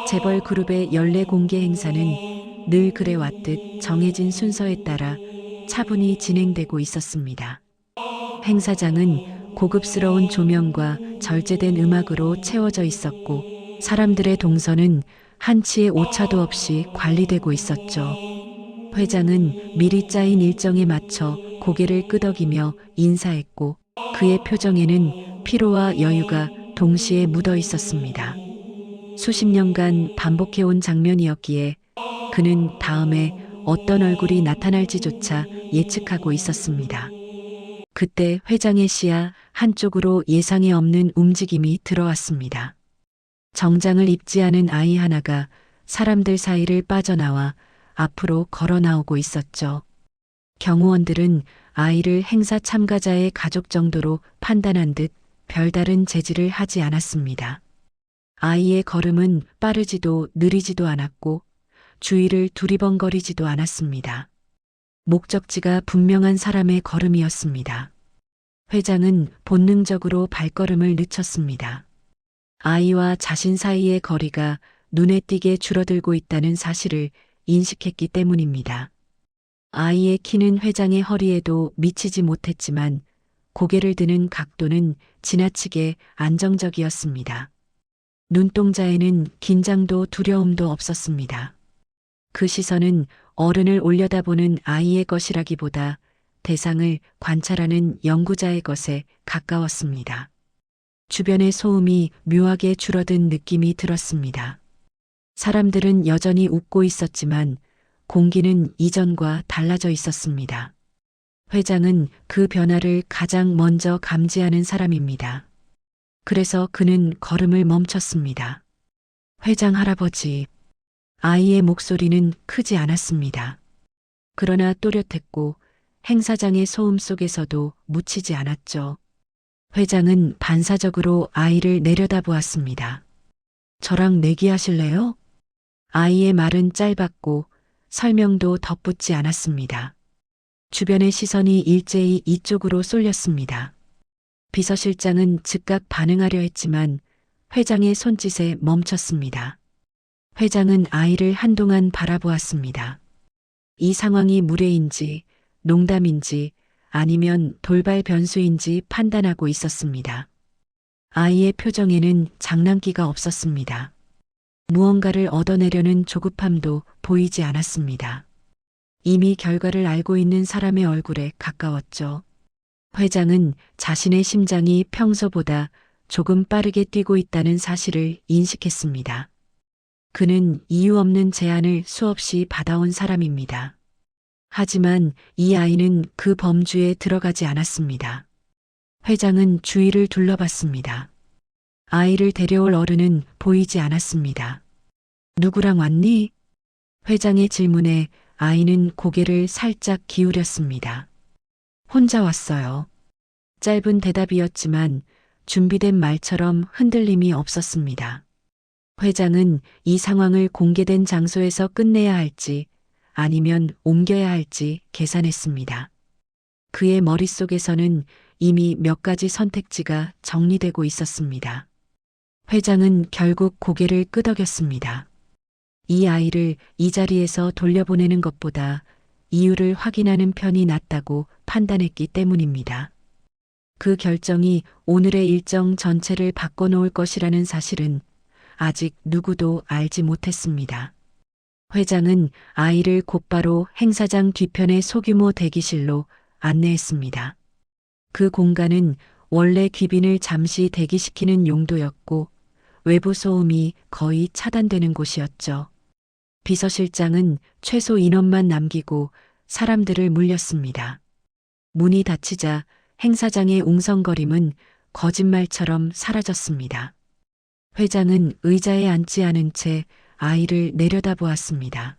재벌 그룹의 연례 공개 행사는 늘 그래왔듯 정해진 순서에 따라 차분히 진행되고 있었습니다. 행사장은 고급스러운 조명과 절제된 음악으로 채워져 있었고, 사람들의 동선은 한치의 오차도 없이 관리되고 있었죠. 회장은 미리 짜인 일정에 맞춰 고개를 끄덕이며 인사했고, 그의 표정에는 피로와 여유가 동시에 묻어 있었습니다. 수십 년간 반복해온 장면이었기에 그는 다음에 어떤 얼굴이 나타날지조차 예측하고 있었습니다. 그때 회장의 시야 한쪽으로 예상에 없는 움직임이 들어왔습니다. 정장을 입지 않은 아이 하나가 사람들 사이를 빠져나와 앞으로 걸어 나오고 있었죠. 경호원들은 아이를 행사 참가자의 가족 정도로 판단한 듯 별다른 제지를 하지 않았습니다. 아이의 걸음은 빠르지도 느리지도 않았고 주위를 두리번거리지도 않았습니다. 목적지가 분명한 사람의 걸음이었습니다. 회장은 본능적으로 발걸음을 늦췄습니다. 아이와 자신 사이의 거리가 눈에 띄게 줄어들고 있다는 사실을 인식했기 때문입니다. 아이의 키는 회장의 허리에도 미치지 못했지만 고개를 드는 각도는 지나치게 안정적이었습니다. 눈동자에는 긴장도 두려움도 없었습니다. 그 시선은 어른을 올려다보는 아이의 것이라기보다 대상을 관찰하는 연구자의 것에 가까웠습니다. 주변의 소음이 묘하게 줄어든 느낌이 들었습니다. 사람들은 여전히 웃고 있었지만 공기는 이전과 달라져 있었습니다. 회장은 그 변화를 가장 먼저 감지하는 사람입니다. 그래서 그는 걸음을 멈췄습니다. 회장 할아버지, 아이의 목소리는 크지 않았습니다. 그러나 또렷했고 행사장의 소음 속에서도 묻히지 않았죠. 회장은 반사적으로 아이를 내려다보았습니다. 저랑 내기하실래요? 아이의 말은 짧았고 설명도 덧붙지 않았습니다. 주변의 시선이 일제히 이쪽으로 쏠렸습니다. 비서실장은 즉각 반응하려 했지만 회장의 손짓에 멈췄습니다. 회장은 아이를 한동안 바라보았습니다. 이 상황이 무례인지 농담인지 아니면 돌발 변수인지 판단하고 있었습니다. 아이의 표정에는 장난기가 없었습니다. 무언가를 얻어내려는 조급함도 보이지 않았습니다. 이미 결과를 알고 있는 사람의 얼굴에 가까웠죠. 회장은 자신의 심장이 평소보다 조금 빠르게 뛰고 있다는 사실을 인식했습니다. 그는 이유 없는 제안을 수없이 받아온 사람입니다. 하지만 이 아이는 그 범주에 들어가지 않았습니다. 회장은 주위를 둘러봤습니다. 아이를 데려올 어른은 보이지 않았습니다. 누구랑 왔니? 회장의 질문에 아이는 고개를 살짝 기울였습니다. 혼자 왔어요. 짧은 대답이었지만 준비된 말처럼 흔들림이 없었습니다. 회장은 이 상황을 공개된 장소에서 끝내야 할지 아니면 옮겨야 할지 계산했습니다. 그의 머릿속에서는 이미 몇 가지 선택지가 정리되고 있었습니다. 회장은 결국 고개를 끄덕였습니다. 이 아이를 이 자리에서 돌려보내는 것보다 이유를 확인하는 편이 낫다고 판단했기 때문입니다. 그 결정이 오늘의 일정 전체를 바꿔놓을 것이라는 사실은 아직 누구도 알지 못했습니다. 회장은 아이를 곧바로 행사장 뒤편의 소규모 대기실로 안내했습니다. 그 공간은 원래 귀빈을 잠시 대기시키는 용도였고 외부 소음이 거의 차단되는 곳이었죠. 비서실장은 최소 인원만 남기고 사람들을 물렸습니다. 문이 닫히자 행사장의 웅성거림은 거짓말처럼 사라졌습니다. 회장은 의자에 앉지 않은 채 아이를 내려다보았습니다.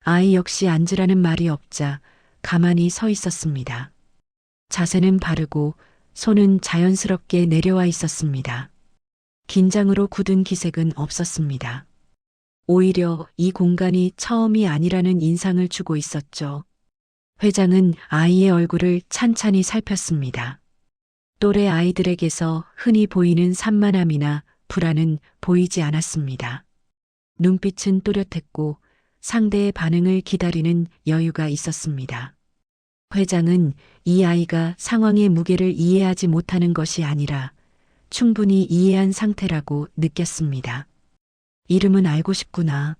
아이 역시 앉으라는 말이 없자 가만히 서 있었습니다. 자세는 바르고 손은 자연스럽게 내려와 있었습니다. 긴장으로 굳은 기색은 없었습니다. 오히려 이 공간이 처음이 아니라는 인상을 주고 있었죠. 회장은 아이의 얼굴을 찬찬히 살폈습니다. 또래 아이들에게서 흔히 보이는 산만함이나 불안은 보이지 않았습니다. 눈빛은 또렷했고 상대의 반응을 기다리는 여유가 있었습니다. 회장은 이 아이가 상황의 무게를 이해하지 못하는 것이 아니라 충분히 이해한 상태라고 느꼈습니다. 이름은 알고 싶구나.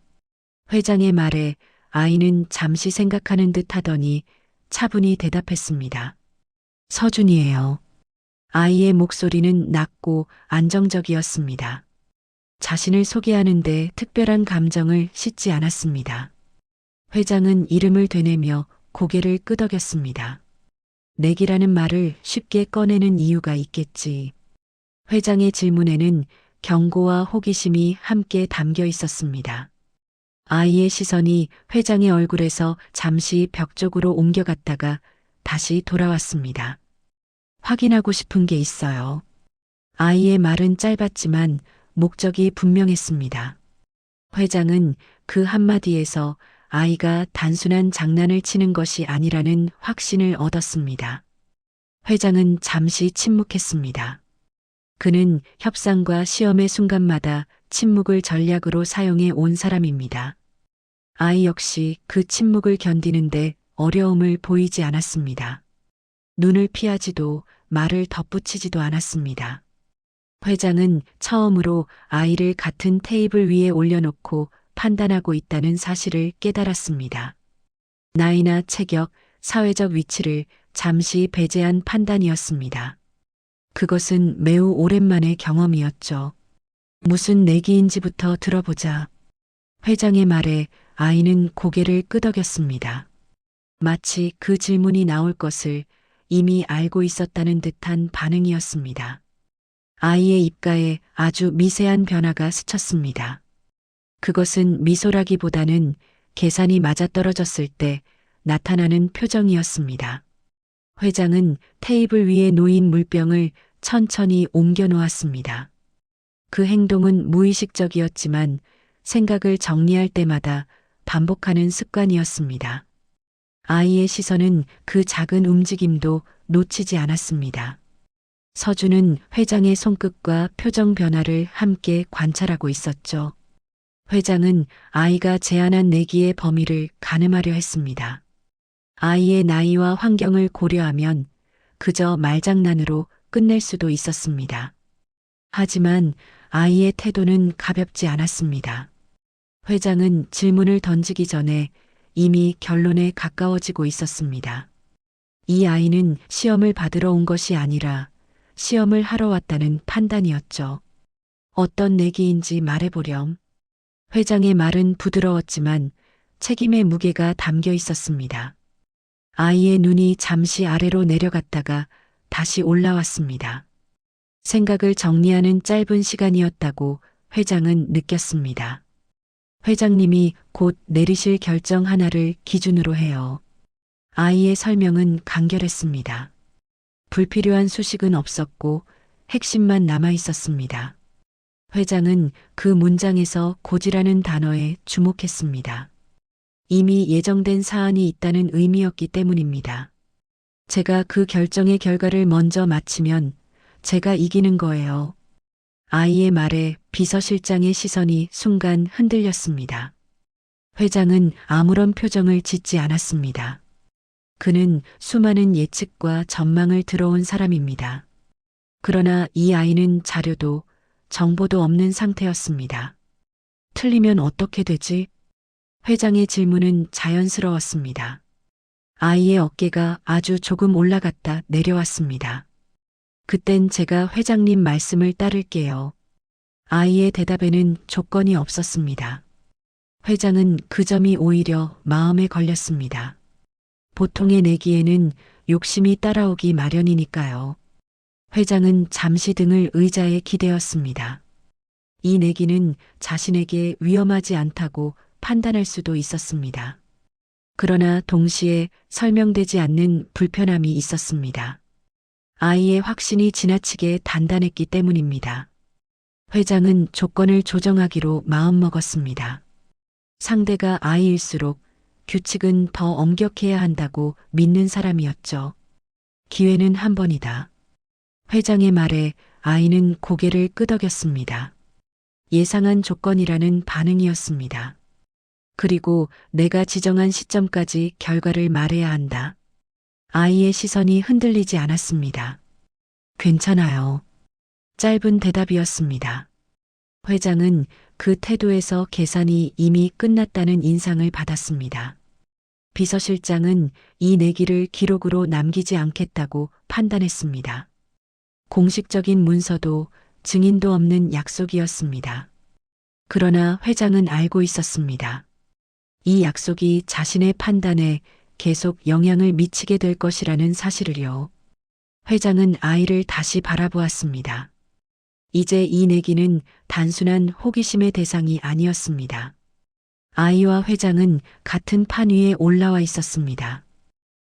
회장의 말에 아이는 잠시 생각하는 듯 하더니 차분히 대답했습니다. 서준이에요. 아이의 목소리는 낮고 안정적이었습니다. 자신을 소개하는데 특별한 감정을 싣지 않았습니다. 회장은 이름을 되뇌며 고개를 끄덕였습니다. 내기라는 말을 쉽게 꺼내는 이유가 있겠지. 회장의 질문에는 경고와 호기심이 함께 담겨 있었습니다. 아이의 시선이 회장의 얼굴에서 잠시 벽 쪽으로 옮겨갔다가 다시 돌아왔습니다. 확인하고 싶은 게 있어요. 아이의 말은 짧았지만 목적이 분명했습니다. 회장은 그 한마디에서 아이가 단순한 장난을 치는 것이 아니라는 확신을 얻었습니다. 회장은 잠시 침묵했습니다. 그는 협상과 시험의 순간마다 침묵을 전략으로 사용해 온 사람입니다. 아이 역시 그 침묵을 견디는데 어려움을 보이지 않았습니다. 눈을 피하지도 말을 덧붙이지도 않았습니다. 회장은 처음으로 아이를 같은 테이블 위에 올려놓고 판단하고 있다는 사실을 깨달았습니다. 나이나 체격, 사회적 위치를 잠시 배제한 판단이었습니다. 그것은 매우 오랜만의 경험이었죠. 무슨 내기인지부터 들어보자. 회장의 말에 아이는 고개를 끄덕였습니다. 마치 그 질문이 나올 것을 이미 알고 있었다는 듯한 반응이었습니다. 아이의 입가에 아주 미세한 변화가 스쳤습니다. 그것은 미소라기보다는 계산이 맞아떨어졌을 때 나타나는 표정이었습니다. 회장은 테이블 위에 놓인 물병을 천천히 옮겨 놓았습니다. 그 행동은 무의식적이었지만 생각을 정리할 때마다 반복하는 습관이었습니다. 아이의 시선은 그 작은 움직임도 놓치지 않았습니다. 서준은 회장의 손끝과 표정 변화를 함께 관찰하고 있었죠. 회장은 아이가 제안한 내기의 범위를 가늠하려 했습니다. 아이의 나이와 환경을 고려하면 그저 말장난으로 끝낼 수도 있었습니다. 하지만 아이의 태도는 가볍지 않았습니다. 회장은 질문을 던지기 전에 이미 결론에 가까워지고 있었습니다. 이 아이는 시험을 받으러 온 것이 아니라 시험을 하러 왔다는 판단이었죠. 어떤 내기인지 말해보렴. 회장의 말은 부드러웠지만 책임의 무게가 담겨 있었습니다. 아이의 눈이 잠시 아래로 내려갔다가 다시 올라왔습니다. 생각을 정리하는 짧은 시간이었다고 회장은 느꼈습니다. 회장님이 곧 내리실 결정 하나를 기준으로 해요. 아이의 설명은 간결했습니다. 불필요한 수식은 없었고 핵심만 남아 있었습니다. 회장은 그 문장에서 고지라는 단어에 주목했습니다. 이미 예정된 사안이 있다는 의미였기 때문입니다. 제가 그 결정의 결과를 먼저 마치면 제가 이기는 거예요. 아이의 말에 비서실장의 시선이 순간 흔들렸습니다. 회장은 아무런 표정을 짓지 않았습니다. 그는 수많은 예측과 전망을 들어온 사람입니다. 그러나 이 아이는 자료도 정보도 없는 상태였습니다. 틀리면 어떻게 되지? 회장의 질문은 자연스러웠습니다. 아이의 어깨가 아주 조금 올라갔다 내려왔습니다. 그땐 제가 회장님 말씀을 따를게요. 아이의 대답에는 조건이 없었습니다. 회장은 그 점이 오히려 마음에 걸렸습니다. 보통의 내기에는 욕심이 따라오기 마련이니까요. 회장은 잠시 등을 의자에 기대었습니다. 이 내기는 자신에게 위험하지 않다고 판단할 수도 있었습니다. 그러나 동시에 설명되지 않는 불편함이 있었습니다. 아이의 확신이 지나치게 단단했기 때문입니다. 회장은 조건을 조정하기로 마음먹었습니다. 상대가 아이일수록 규칙은 더 엄격해야 한다고 믿는 사람이었죠. 기회는 한 번이다. 회장의 말에 아이는 고개를 끄덕였습니다. 예상한 조건이라는 반응이었습니다. 그리고 내가 지정한 시점까지 결과를 말해야 한다. 아이의 시선이 흔들리지 않았습니다. 괜찮아요. 짧은 대답이었습니다. 회장은 그 태도에서 계산이 이미 끝났다는 인상을 받았습니다. 비서실장은 이 내기를 기록으로 남기지 않겠다고 판단했습니다. 공식적인 문서도 증인도 없는 약속이었습니다. 그러나 회장은 알고 있었습니다. 이 약속이 자신의 판단에 계속 영향을 미치게 될 것이라는 사실을요. 회장은 아이를 다시 바라보았습니다. 이제 이 내기는 단순한 호기심의 대상이 아니었습니다. 아이와 회장은 같은 판 위에 올라와 있었습니다.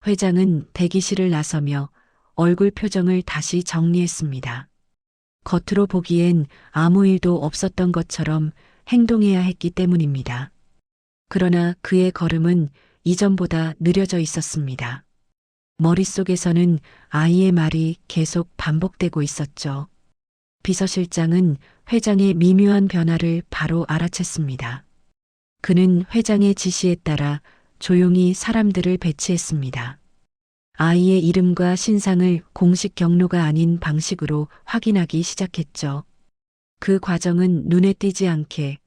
회장은 대기실을 나서며 얼굴 표정을 다시 정리했습니다. 겉으로 보기엔 아무 일도 없었던 것처럼 행동해야 했기 때문입니다. 그러나 그의 걸음은 이전보다 느려져 있었습니다. 머릿속에서는 아이의 말이 계속 반복되고 있었죠. 비서실장은 회장의 미묘한 변화를 바로 알아챘습니다. 그는 회장의 지시에 따라 조용히 사람들을 배치했습니다. 아이의 이름과 신상을 공식 경로가 아닌 방식으로 확인하기 시작했죠. 그 과정은 눈에 띄지 않게,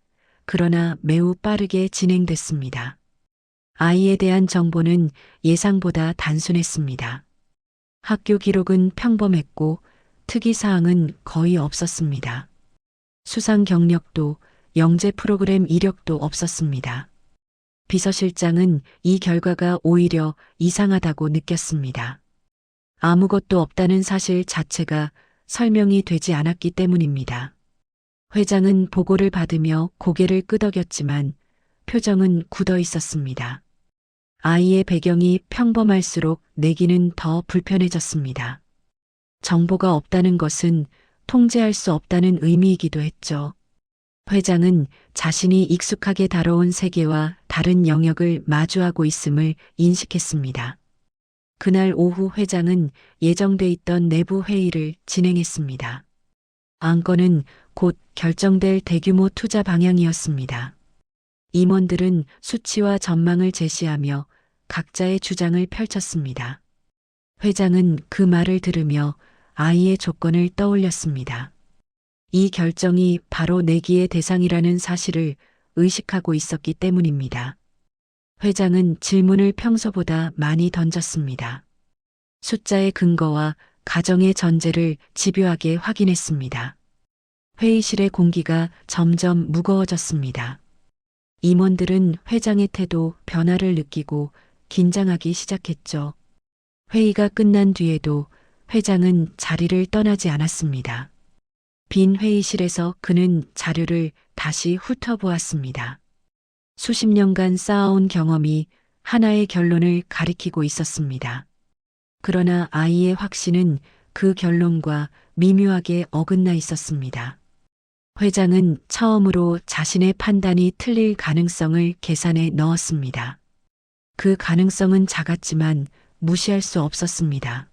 그러나 매우 빠르게 진행됐습니다. 아이에 대한 정보는 예상보다 단순했습니다. 학교 기록은 평범했고 특이사항은 거의 없었습니다. 수상 경력도 영재 프로그램 이력도 없었습니다. 비서실장은 이 결과가 오히려 이상하다고 느꼈습니다. 아무것도 없다는 사실 자체가 설명이 되지 않았기 때문입니다. 회장은 보고를 받으며 고개를 끄덕였지만 표정은 굳어 있었습니다. 아이의 배경이 평범할수록 내기는 더 불편해졌습니다. 정보가 없다는 것은 통제할 수 없다는 의미이기도 했죠. 회장은 자신이 익숙하게 다뤄온 세계와 다른 영역을 마주하고 있음을 인식했습니다. 그날 오후 회장은 예정돼 있던 내부 회의를 진행했습니다. 안건은 곧 결정될 대규모 투자 방향이었습니다. 임원들은 수치와 전망을 제시하며 각자의 주장을 펼쳤습니다. 회장은 그 말을 들으며 아이의 조건을 떠올렸습니다. 이 결정이 바로 내기의 대상이라는 사실을 의식하고 있었기 때문입니다. 회장은 질문을 평소보다 많이 던졌습니다. 숫자의 근거와 가정의 전제를 집요하게 확인했습니다. 회의실의 공기가 점점 무거워졌습니다. 임원들은 회장의 태도 변화를 느끼고 긴장하기 시작했죠. 회의가 끝난 뒤에도 회장은 자리를 떠나지 않았습니다. 빈 회의실에서 그는 자료를 다시 훑어보았습니다. 수십 년간 쌓아온 경험이 하나의 결론을 가리키고 있었습니다. 그러나 아이의 확신은 그 결론과 미묘하게 어긋나 있었습니다. 회장은 처음으로 자신의 판단이 틀릴 가능성을 계산에 넣었습니다. 그 가능성은 작았지만 무시할 수 없었습니다.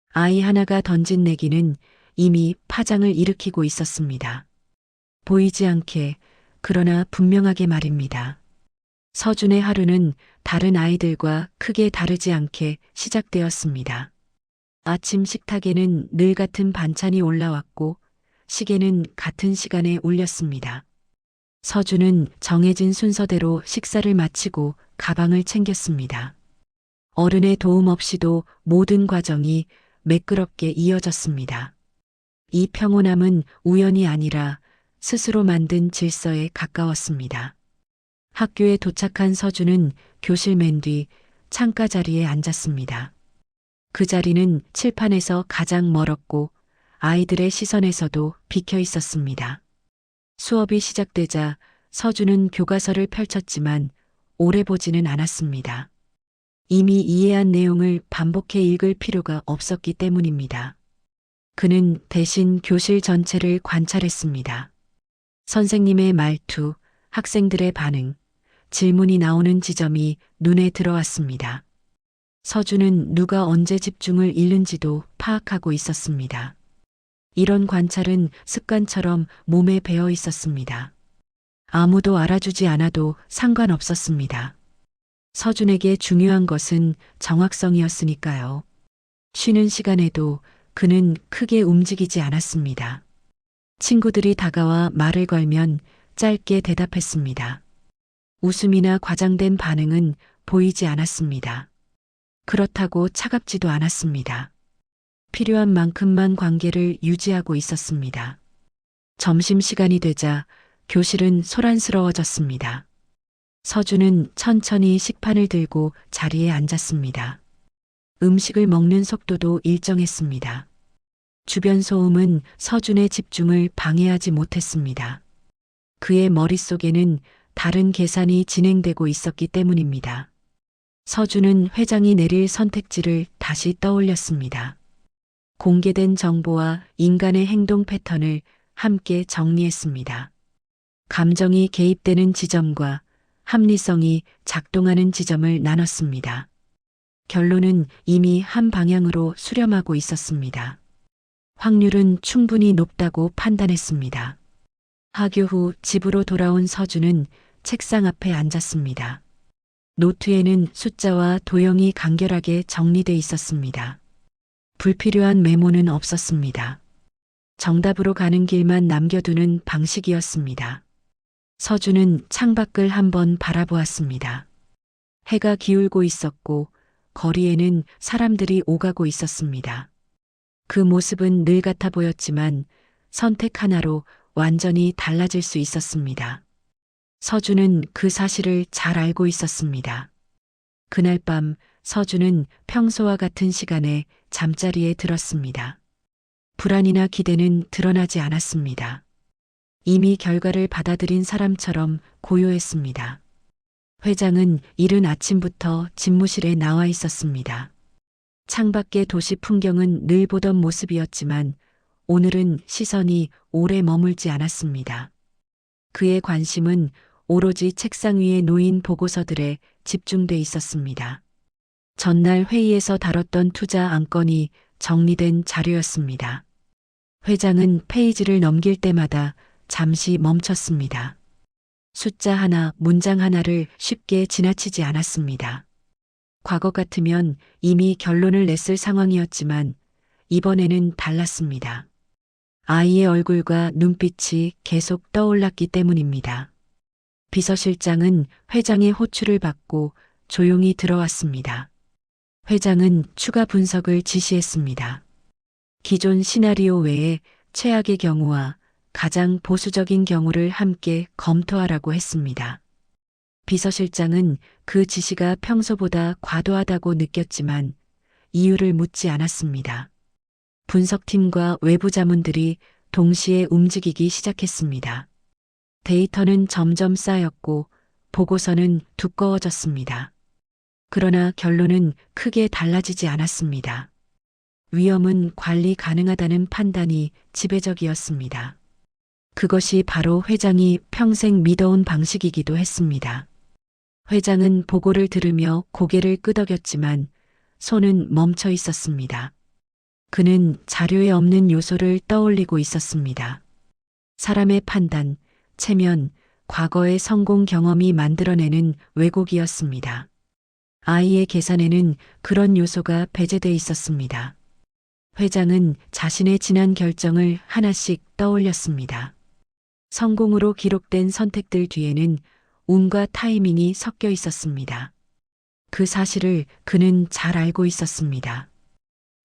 아이 하나가 던진 내기는 이미 파장을 일으키고 있었습니다. 보이지 않게, 그러나 분명하게 말입니다. 서준의 하루는 다른 아이들과 크게 다르지 않게 시작되었습니다. 아침 식탁에는 늘 같은 반찬이 올라왔고 시계는 같은 시간에 울렸습니다. 서준은 정해진 순서대로 식사를 마치고 가방을 챙겼습니다. 어른의 도움 없이도 모든 과정이 매끄럽게 이어졌습니다. 이 평온함은 우연이 아니라 스스로 만든 질서에 가까웠습니다. 학교에 도착한 서준은 교실 맨 뒤 창가 자리에 앉았습니다. 그 자리는 칠판에서 가장 멀었고 아이들의 시선에서도 비켜 있었습니다. 수업이 시작되자 서준은 교과서를 펼쳤지만 오래 보지는 않았습니다. 이미 이해한 내용을 반복해 읽을 필요가 없었기 때문입니다. 그는 대신 교실 전체를 관찰했습니다. 선생님의 말투, 학생들의 반응, 질문이 나오는 지점이 눈에 들어왔습니다. 서준은 누가 언제 집중을 잃는지도 파악하고 있었습니다. 이런 관찰은 습관처럼 몸에 배어 있었습니다. 아무도 알아주지 않아도 상관없었습니다. 서준에게 중요한 것은 정확성이었으니까요. 쉬는 시간에도 그는 크게 움직이지 않았습니다. 친구들이 다가와 말을 걸면 짧게 대답했습니다. 웃음이나 과장된 반응은 보이지 않았습니다. 그렇다고 차갑지도 않았습니다. 필요한 만큼만 관계를 유지하고 있었습니다. 점심시간이 되자 교실은 소란스러워졌습니다. 서준은 천천히 식판을 들고 자리에 앉았습니다. 음식을 먹는 속도도 일정했습니다. 주변 소음은 서준의 집중을 방해하지 못했습니다. 그의 머릿속에는 다른 계산이 진행되고 있었기 때문입니다. 서준은 회장이 내릴 선택지를 다시 떠올렸습니다. 공개된 정보와 인간의 행동 패턴을 함께 정리했습니다. 감정이 개입되는 지점과 합리성이 작동하는 지점을 나눴습니다. 결론은 이미 한 방향으로 수렴하고 있었습니다. 확률은 충분히 높다고 판단했습니다. 하교 후 집으로 돌아온 서준은 책상 앞에 앉았습니다. 노트에는 숫자와 도형이 간결하게 정리돼 있었습니다. 불필요한 메모는 없었습니다. 정답으로 가는 길만 남겨두는 방식이었습니다. 서준은 창밖을 한번 바라보았습니다. 해가 기울고 있었고 거리에는 사람들이 오가고 있었습니다. 그 모습은 늘 같아 보였지만 선택 하나로 완전히 달라질 수 있었습니다. 서준은 그 사실을 잘 알고 있었습니다. 그날 밤 서준은 평소와 같은 시간에 잠자리에 들었습니다. 불안이나 기대는 드러나지 않았습니다. 이미 결과를 받아들인 사람처럼 고요했습니다. 회장은 이른 아침부터 집무실에 나와 있었습니다. 창밖의 도시 풍경은 늘 보던 모습이었지만 오늘은 시선이 오래 머물지 않았습니다. 그의 관심은 오로지 책상 위에 놓인 보고서들에 집중돼 있었습니다. 전날 회의에서 다뤘던 투자 안건이 정리된 자료였습니다. 회장은 페이지를 넘길 때마다 잠시 멈췄습니다. 숫자 하나, 문장 하나를 쉽게 지나치지 않았습니다. 과거 같으면 이미 결론을 냈을 상황이었지만 이번에는 달랐습니다. 아이의 얼굴과 눈빛이 계속 떠올랐기 때문입니다. 비서실장은 회장의 호출을 받고 조용히 들어왔습니다. 회장은 추가 분석을 지시했습니다. 기존 시나리오 외에 최악의 경우와 가장 보수적인 경우를 함께 검토하라고 했습니다. 비서실장은 그 지시가 평소보다 과도하다고 느꼈지만 이유를 묻지 않았습니다. 분석팀과 외부 자문들이 동시에 움직이기 시작했습니다. 데이터는 점점 쌓였고 보고서는 두꺼워졌습니다. 그러나 결론은 크게 달라지지 않았습니다. 위험은 관리 가능하다는 판단이 지배적이었습니다. 그것이 바로 회장이 평생 믿어온 방식이기도 했습니다. 회장은 보고를 들으며 고개를 끄덕였지만 손은 멈춰 있었습니다. 그는 자료에 없는 요소를 떠올리고 있었습니다. 사람의 판단, 체면, 과거의 성공 경험이 만들어내는 왜곡이었습니다. 아이의 계산에는 그런 요소가 배제돼 있었습니다. 회장은 자신의 지난 결정을 하나씩 떠올렸습니다. 성공으로 기록된 선택들 뒤에는 운과 타이밍이 섞여 있었습니다. 그 사실을 그는 잘 알고 있었습니다.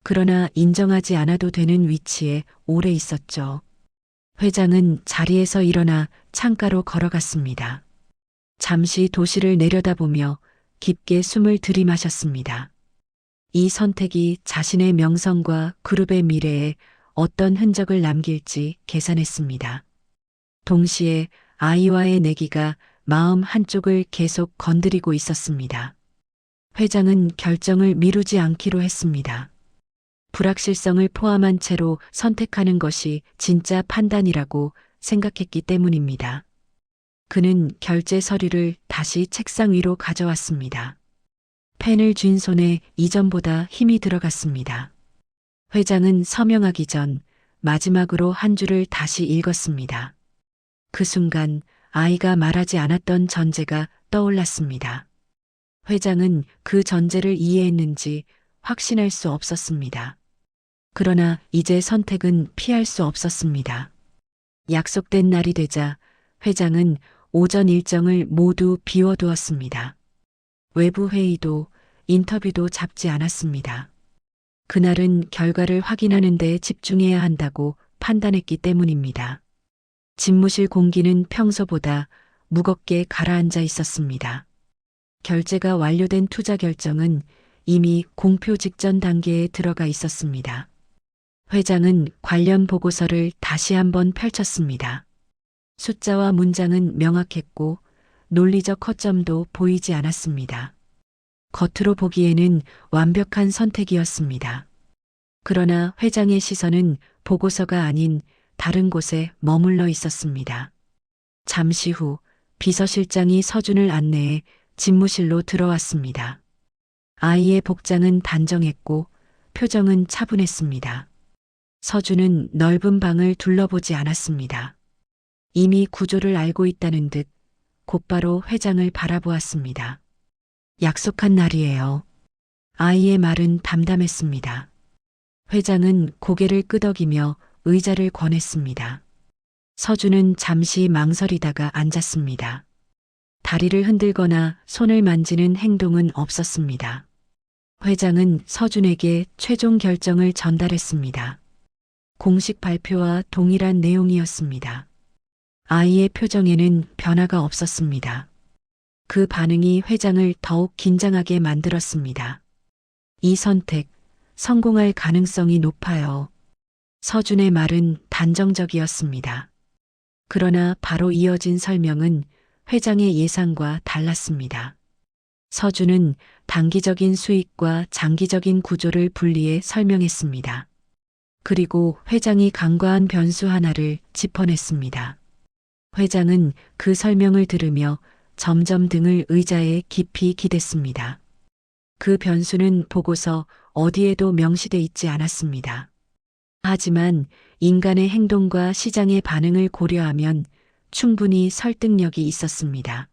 그러나 인정하지 않아도 되는 위치에 오래 있었죠. 회장은 자리에서 일어나 창가로 걸어갔습니다. 잠시 도시를 내려다보며 깊게 숨을 들이마셨습니다. 이 선택이 자신의 명성과 그룹의 미래에 어떤 흔적을 남길지 계산했습니다. 동시에 아이와의 내기가 마음 한쪽을 계속 건드리고 있었습니다. 회장은 결정을 미루지 않기로 했습니다. 불확실성을 포함한 채로 선택하는 것이 진짜 판단이라고 생각했기 때문입니다. 그는 결제 서류를 다시 책상 위로 가져왔습니다. 펜을 쥔 손에 이전보다 힘이 들어갔습니다. 회장은 서명하기 전 마지막으로 한 줄을 다시 읽었습니다. 그 순간 아이가 말하지 않았던 전제가 떠올랐습니다. 회장은 그 전제를 이해했는지 확신할 수 없었습니다. 그러나 이제 선택은 피할 수 없었습니다. 약속된 날이 되자 회장은 오전 일정을 모두 비워두었습니다. 외부 회의도 인터뷰도 잡지 않았습니다. 그날은 결과를 확인하는 데 집중해야 한다고 판단했기 때문입니다. 집무실 공기는 평소보다 무겁게 가라앉아 있었습니다. 결제가 완료된 투자 결정은 이미 공표 직전 단계에 들어가 있었습니다. 회장은 관련 보고서를 다시 한번 펼쳤습니다. 숫자와 문장은 명확했고 논리적 허점도 보이지 않았습니다. 겉으로 보기에는 완벽한 선택이었습니다. 그러나 회장의 시선은 보고서가 아닌 다른 곳에 머물러 있었습니다. 잠시 후 비서실장이 서준을 안내해 집무실로 들어왔습니다. 아이의 복장은 단정했고 표정은 차분했습니다. 서준은 넓은 방을 둘러보지 않았습니다. 이미 구조를 알고 있다는 듯 곧바로 회장을 바라보았습니다. 약속한 날이에요. 아이의 말은 담담했습니다. 회장은 고개를 끄덕이며 의자를 권했습니다. 서준은 잠시 망설이다가 앉았습니다. 다리를 흔들거나 손을 만지는 행동은 없었습니다. 회장은 서준에게 최종 결정을 전달했습니다. 공식 발표와 동일한 내용이었습니다. 아이의 표정에는 변화가 없었습니다. 그 반응이 회장을 더욱 긴장하게 만들었습니다. 이 선택, 성공할 가능성이 높아요. 서준의 말은 단정적이었습니다. 그러나 바로 이어진 설명은 회장의 예상과 달랐습니다. 서준은 단기적인 수익과 장기적인 구조를 분리해 설명했습니다. 그리고 회장이 간과한 변수 하나를 짚어냈습니다. 회장은 그 설명을 들으며 점점 등을 의자에 깊이 기댔습니다. 그 변수는 보고서 어디에도 명시돼 있지 않았습니다. 하지만 인간의 행동과 시장의 반응을 고려하면 충분히 설득력이 있었습니다.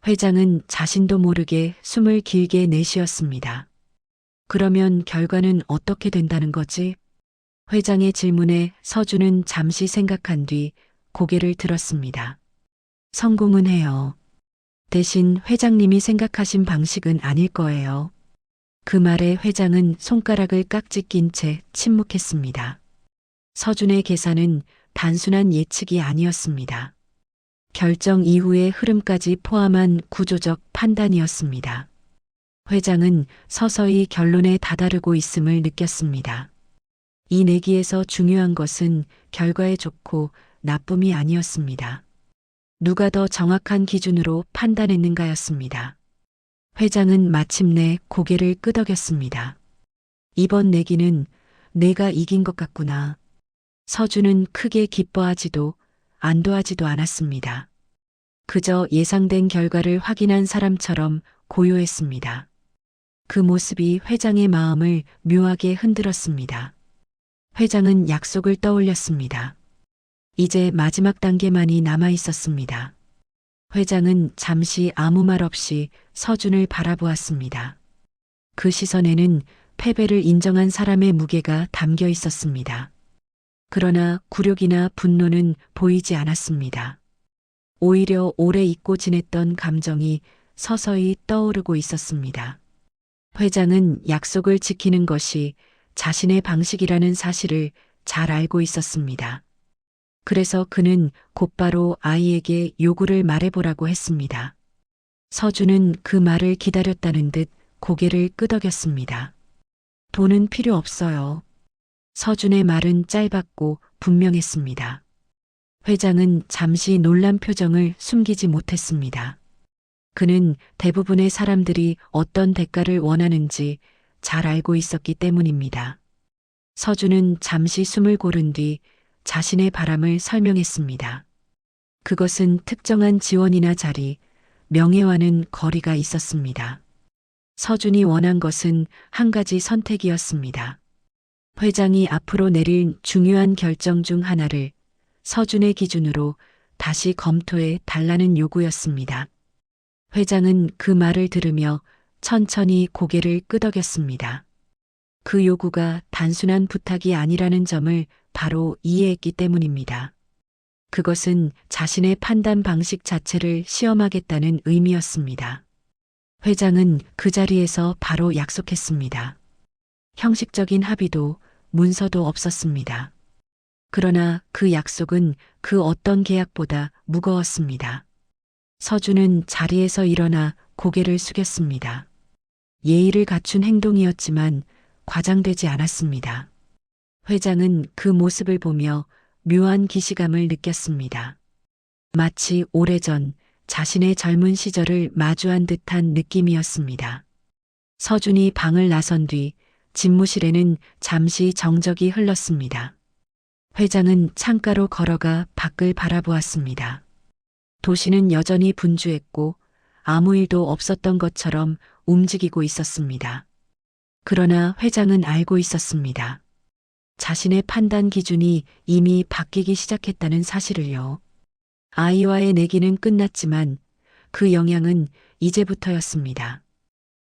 회장은 자신도 모르게 숨을 길게 내쉬었습니다. 그러면 결과는 어떻게 된다는 거지? 회장의 질문에 서준은 잠시 생각한 뒤 고개를 들었습니다. 성공은 해요. 대신 회장님이 생각하신 방식은 아닐 거예요. 그 말에 회장은 손가락을 깍지 낀 채 침묵했습니다. 서준의 계산은 단순한 예측이 아니었습니다. 결정 이후의 흐름까지 포함한 구조적 판단이었습니다. 회장은 서서히 결론에 다다르고 있음을 느꼈습니다. 이 내기에서 중요한 것은 결과에 좋고 나쁨이 아니었습니다. 누가 더 정확한 기준으로 판단했는가였습니다. 회장은 마침내 고개를 끄덕였습니다. 이번 내기는 내가 이긴 것 같구나. 서준은 크게 기뻐하지도 안도하지도 않았습니다. 그저 예상된 결과를 확인한 사람처럼 고요했습니다. 그 모습이 회장의 마음을 묘하게 흔들었습니다. 회장은 약속을 떠올렸습니다. 이제 마지막 단계만이 남아 있었습니다. 회장은 잠시 아무 말 없이 서준을 바라보았습니다. 그 시선에는 패배를 인정한 사람의 무게가 담겨 있었습니다. 그러나 굴욕이나 분노는 보이지 않았습니다. 오히려 오래 잊고 지냈던 감정이 서서히 떠오르고 있었습니다. 회장은 약속을 지키는 것이 자신의 방식이라는 사실을 잘 알고 있었습니다. 그래서 그는 곧바로 아이에게 요구를 말해보라고 했습니다. 서준은 그 말을 기다렸다는 듯 고개를 끄덕였습니다. 돈은 필요 없어요. 서준의 말은 짧았고 분명했습니다. 회장은 잠시 놀란 표정을 숨기지 못했습니다. 그는 대부분의 사람들이 어떤 대가를 원하는지 잘 알고 있었기 때문입니다. 서준은 잠시 숨을 고른 뒤 자신의 바람을 설명했습니다. 그것은 특정한 지원이나 자리, 명예와는 거리가 있었습니다. 서준이 원한 것은 한 가지 선택이었습니다. 회장이 앞으로 내릴 중요한 결정 중 하나를 서준의 기준으로 다시 검토해 달라는 요구였습니다. 회장은 그 말을 들으며 천천히 고개를 끄덕였습니다. 그 요구가 단순한 부탁이 아니라는 점을 바로 이해했기 때문입니다. 그것은 자신의 판단 방식 자체를 시험하겠다는 의미였습니다. 회장은 그 자리에서 바로 약속했습니다. 형식적인 합의도 문서도 없었습니다. 그러나 그 약속은 그 어떤 계약보다 무거웠습니다. 서준은 자리에서 일어나 고개를 숙였습니다. 예의를 갖춘 행동이었지만 과장되지 않았습니다. 회장은 그 모습을 보며 묘한 기시감을 느꼈습니다. 마치 오래전 자신의 젊은 시절을 마주한 듯한 느낌이었습니다. 서준이 방을 나선 뒤 집무실에는 잠시 정적이 흘렀습니다. 회장은 창가로 걸어가 밖을 바라보았습니다. 도시는 여전히 분주했고 아무 일도 없었던 것처럼 움직이고 있었습니다. 그러나 회장은 알고 있었습니다. 자신의 판단 기준이 이미 바뀌기 시작했다는 사실을요. 아이와의 내기는 끝났지만 그 영향은 이제부터였습니다.